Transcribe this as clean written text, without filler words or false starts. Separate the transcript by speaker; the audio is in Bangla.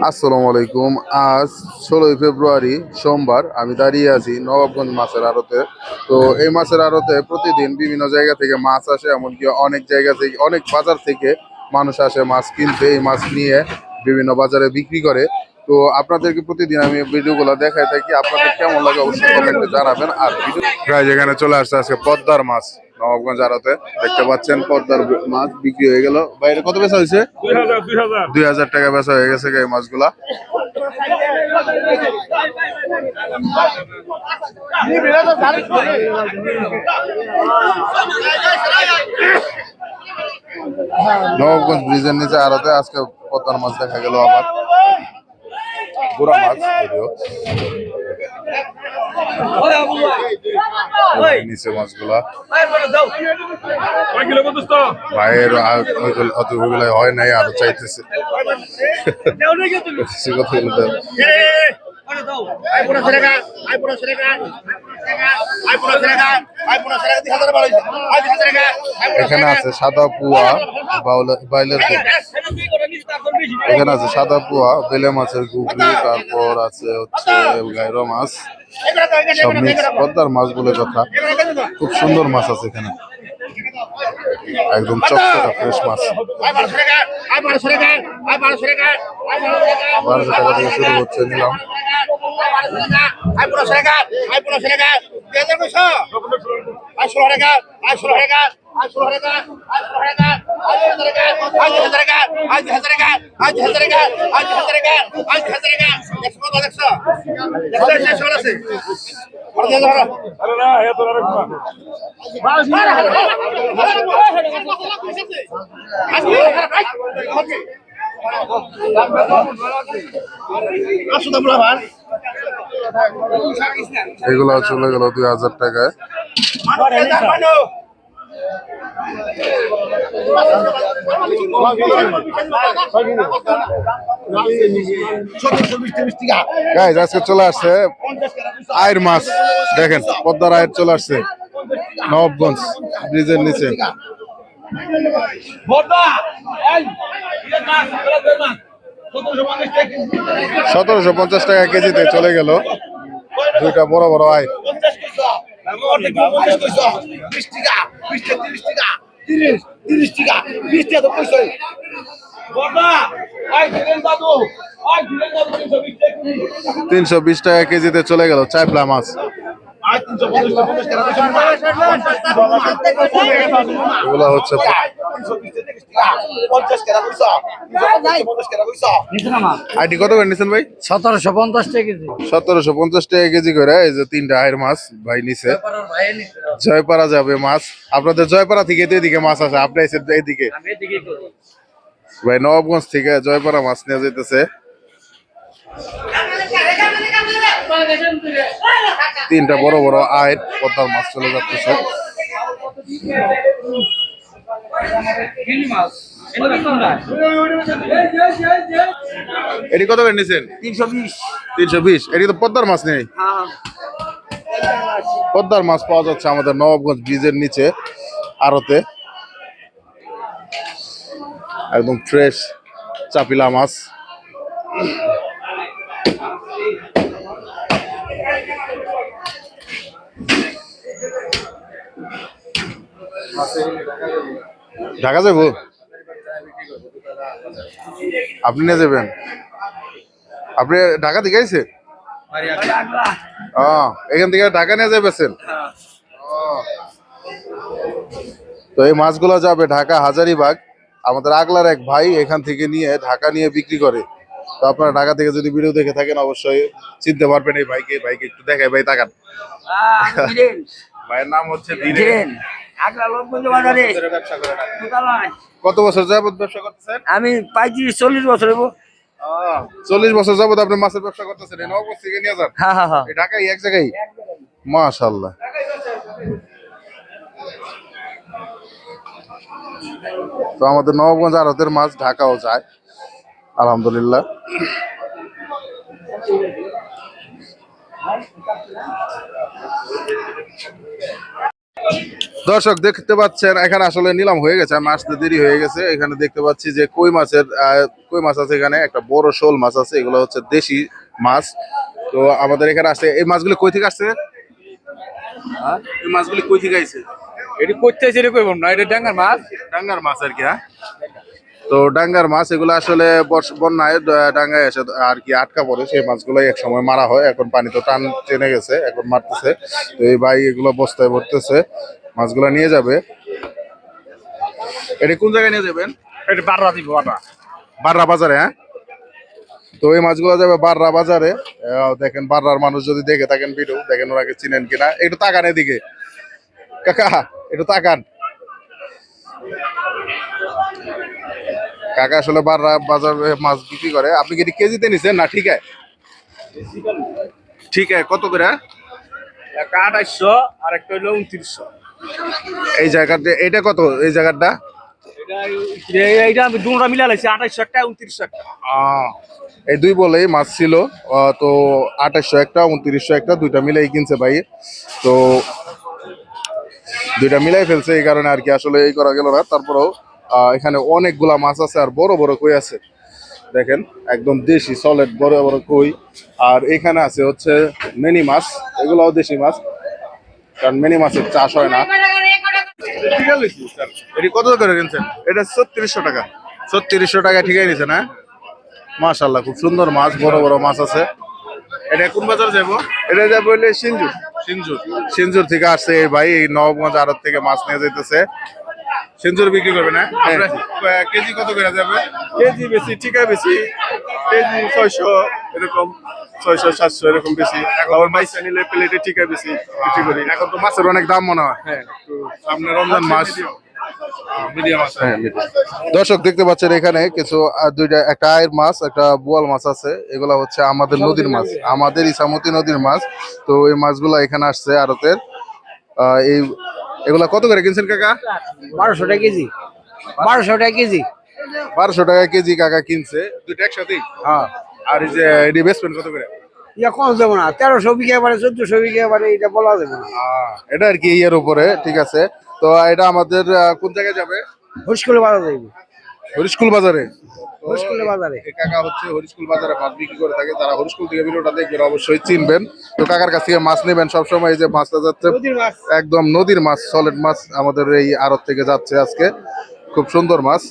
Speaker 1: আসসালামু আলাইকুম। আজ 16ই ফেব্রুয়ারি সোমবার। আমি দাঁড়িয়ে আছি নবাবগঞ্জ মাছের আড়তে। তো এই মাছের আড়তে প্রতিদিন বিভিন্ন জায়গা থেকে মাছ আসে, এমনকি অনেক জায়গা থেকে, অনেক বাজার থেকে মানুষ আসে মাছ কিনতে, এই মাছ নিয়ে বিভিন্ন বাজারে বিক্রি করে। তো আপনাদেরকে প্রতিদিন আমি ভিডিওগুলো দেখাই থাকি। আপনাদের কেমন লাগে অবশ্যই কমেন্টে জানাবেন। আর ভিডিও যেখানে চলে আসছে আজকে পদ্মার মাছ নবাবগঞ্জ আড়তে। দেখতে পাচ্ছেন পদ্মার মাছ বিক্রি হয়ে গেল। বাইরে কত বেচা হয়েছে? 2000 টাকা বেচা হয়ে গেছে এই মাছগুলা। নবাবগঞ্জ ব্রিজের নিচে আড়তে আজকে পদ্মার মাছ দেখা গেল। আবার গুড়া মাছ যদিও নিচে মাছগুলা ভাইয়ের অতগুলাই হয় নাই, আরো চাইতেছে এখানে আছে সাদা পুয়া বাইলের, এখানে আছে সাদা পুয়া, বেলে মাছের ঘুগনি, তারপর আছে হচ্ছে গাইরো মাছ, সব মিক্স পদ্মার মাছ বলে কথা। খুব সুন্দর মাছ আছে এখানে, একদম চকচকা ফ্রেশ মাছ। 1200 টাকা থেকে শুরু হচ্ছে, নিলাম। এগুলো চলে গেল 2000 টাকায়। আজকে চলে আসছে আয়ের মাছ, দেখেন পদ্মার আয়ের চলে আসছে নবাবগঞ্জ ব্রিজের নিচে। 1750 টাকা কেজিতে চলে গেল দুইটা বড় বড় আয়। $320 টাকা কেজিতে চলে গেল চাইপলা মাছ। এগুলো হচ্ছে আইডি কত করে নিছেন ভাই?
Speaker 2: 1750 টাকা কেজি।
Speaker 1: 1750 টাকা কেজি করে এই যে তিনটা আয়ের মাছ ভাই নিছে। জয়পাড়া যাবে মাছ, আপনাদের জয়পাড়া থেকে এদিকে মাছ আছে, আপনি এদিকে ভাই নবাবগঞ্জ থেকে জয়পাড়া মাছ নিয়ে যেতেছে। তিনটা বড় বড় আয়ের পদ্মার মাছ চলে যাচ্ছে। এটি কত করে নিছেন?
Speaker 2: 320।
Speaker 1: 320। এটি তো পদ্মার মাছ নেই, পদ্মার মাছ পাওয়া যাচ্ছে আমাদের নবাবগঞ্জ ব্রিজের নিচে আড়তে, একদম ফ্রেশ চাপিলা মাছ। ঢাকা যাবো, আপনি নিয়ে যাবেন? আপনি ঢাকা থেকে আইছে? এখান থেকে ঢাকা নিয়ে যাবেন? তো এই মাছগুলো যাবে ঢাকা হাজারীবাগ। আমাদের আগলার এক ভাই এখান থেকে নিয়ে ঢাকা নিয়ে বিক্রি করে। তো আপনারা ঢাকা থেকে যদি ভিডিও দেখে থাকেন অবশ্যই চিনতে পারবেন এই ভাইকে। ভাইকে একটু দেখাই, ভাই তাকান। ভাইয়ের নাম হচ্ছে ধীরেন। কত বছর যাবত ব্যবসা করতেছেন?
Speaker 2: আমি 35-40 বছর।
Speaker 1: 40 বছর যাবত আপনি মাছের ব্যবসা করতেছেন? এই নবাবগঞ্জ থেকে নিয়ে যান?
Speaker 2: হ্যাঁ,
Speaker 1: ঢাকায় এক জায়গায়? মাশাআল্লাহ। তো আমাদের নবাবগঞ্জ আড়তের মাছ ঢাকাও যায় আলহামদুলিল্লাহ। দর্শক দেখতে পাচ্ছেন এখানে আসলে নিলাম হয়ে গেছে, আমি আসতে দেরি হয়ে গেছে। এখানে দেখতে পাচ্ছি যে কই মাছ আছে, এখানে একটা বড় শোল মাছ আছে, এগুলো হচ্ছে দেশি মাছ। তো আমাদের এখানে আসছে এই মাছগুলি কই থেকে আসছে? এই মাছগুলি কই থেকে আইছে?
Speaker 2: এটি করতে এসে কইব না, এটা ডাঙ্গার মাছ।
Speaker 1: ডাঙ্গার মাছ আর কি, হ্যাঁ। তো ডাঙ্গার মাছ এগুলো আসলে বন্যায় ডাঙ্গায় এসে আর কি আটকা পড়ে, সেই মাছগুলো এক সময় মারা হয়। এখন পানি তো টান টেনে গেছে, এখন মারতেছে। তো এই ভাই এগুলো বস্তায় ভরতেছে, মাছগুলো নিয়ে যাবে। এটা কোন জায়গায় নিয়ে যাবেন?
Speaker 2: এটা বাররা দিব বাররা।
Speaker 1: বাররা বাজারে, হ্যাঁ। তো এই মাছগুলো যাবে বাররা বাজারে। দেখেন বাররার মানুষ যদি দেখে থাকেন ভিডিও, দেখেন ওনাকে চিনেন কিনা। একটু তাকান এদিকে কাকা, একটু তাকান। কাকা আসলে বাররা বাজারে মাছ বিক্রি করে। আপনি কি এটি কেজিতে নিছেন না ঠিক আছে? ঠিক আছে, কত করে?
Speaker 2: একটা 2800 আর একটা হইলো 2900।
Speaker 1: এই জায়গাটা এটা কত? এই জায়গাটা
Speaker 2: এইটা আমি দুটা মিলা লাইছি 2800 একটা 2900 একটা।
Speaker 1: এই দুই বলেই মাছ ছিল। তো 2800 একটা 2900 একটা দুইটা মিলাই কিনছে ভাই। তো দুইটা মিলাই ফেলছে, এই কারণে আর কি আসলে এই করা গেল না। তারপরেও এখানে অনেকগুলা মাছ আছে আর বড় বড় কই আছে, দেখেন একদম দেশি সলিড বড় বড় কই। আর এখানে আছে হচ্ছে মিনি মাছ, এগুলাও দেশি মাছ, কারণ মিনি মাছের চাষ হয় না। এটি কত করে কিনছেন? এটা 3600 টাকা। 3600 টাকা ঠিকই নিছেন, হ্যাঁ। মাশাআল্লাহ, খুব সুন্দর মাছ, বড় বড় মাছ আছে। এটা কোন বাজারে যাবো?
Speaker 2: এটা যা বললে সিন্ধু।
Speaker 1: সিনজুর থেকে আসছে এই ভাই, এই নবগঞ্জ আড়ত থেকে মাছ নিয়ে যাইতেছে। সিনজুর বিক্রি করবে না? কেজি কত করে যাবে?
Speaker 2: কেজি বেশি, ঠিকা বেশি, কেজি 600 এরকম, 600 700 এরকম বেশি। আবার মাইসা নিলে প্লেটে ঠিকা বেশি বিক্রি করি।
Speaker 1: এখন তো মাছের অনেক দাম মনে হয়।
Speaker 2: হ্যাঁ,
Speaker 1: সামনে রমজান মাস।
Speaker 2: মিডিয়াম আছে।
Speaker 1: হ্যাঁ, দর্শক দেখতে পাচ্ছেন এখানে কিছু দুইটা, একটা আয়ের মাছ, একটা বোয়াল মাছ আছে। এগুলা হচ্ছে আমাদের নদীর মাছ, আমাদের ইসামতি নদীর মাছ। তো এই মাছগুলা এখানে আসছে আড়তের। এই এগুলা কত করে কিনছেন কাকা?
Speaker 2: 1200 টাকা কেজি, 1200 টাকা কেজি।
Speaker 1: 1200 টাকা কেজি কাকা কিনছে, দুইটা একসাথে।
Speaker 2: হ্যাঁ,
Speaker 1: আর এই যে এটি বেচবেন কত করে?
Speaker 2: ইয়া কম যাবো না, 1300 বিঘা মানে 1400 বিঘা মানে এটা বলা যাবে না।
Speaker 1: এটা আর কি ইয়ের উপরে, ঠিক আছে। তো এটা আমাদের কোন জায়গায় যাবে?
Speaker 2: হরিশকুল বাজার যাইবে,
Speaker 1: হরিশকুল বাজারে।
Speaker 2: হরিশকুল বাজারে।
Speaker 1: এই কাকা হচ্ছে হরিশকুল বাজারে মাছ বিক্রি করে থাকে। যারা হরিশকুল থেকে ভিডিওটা দেখবেন অবশ্যই চিনবেন। তো কাকার কাছ থেকে মাছ নেবেন সবসময়। এই যে মাছটা যাচ্ছে
Speaker 2: নদীর মাছ।
Speaker 1: একদম নদীর মাছ, সলিড মাছ আমাদের এই আড়ত থেকে যাচ্ছে আজকে। খুব সুন্দর মাছ।